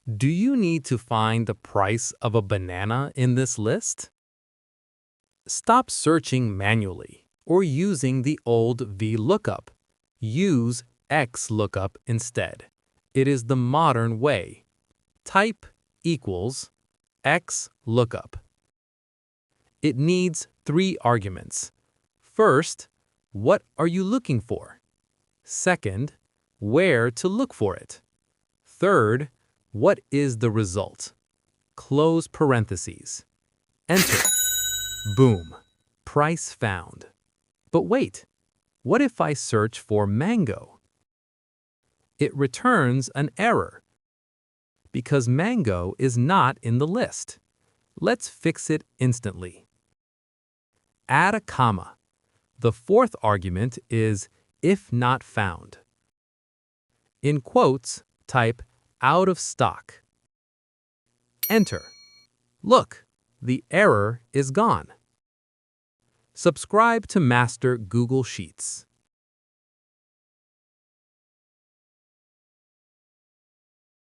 Do you need to find the price of a banana in this list? Stop searching manually or using the old VLOOKUP. Use XLOOKUP instead. It is the modern way. Type equals XLOOKUP. It needs 3 arguments. First, what are you looking for? Second, where to look for it. Third, what is the result? Close parentheses. Enter. Boom. Price found. But wait, what if I search for mango? It returns an error because mango is not in the list. Let's fix it instantly. Add a comma. The 4th argument is if not found. In quotes, type out of stock. Enter. Look, the error is gone. Subscribe to Master Google Sheets.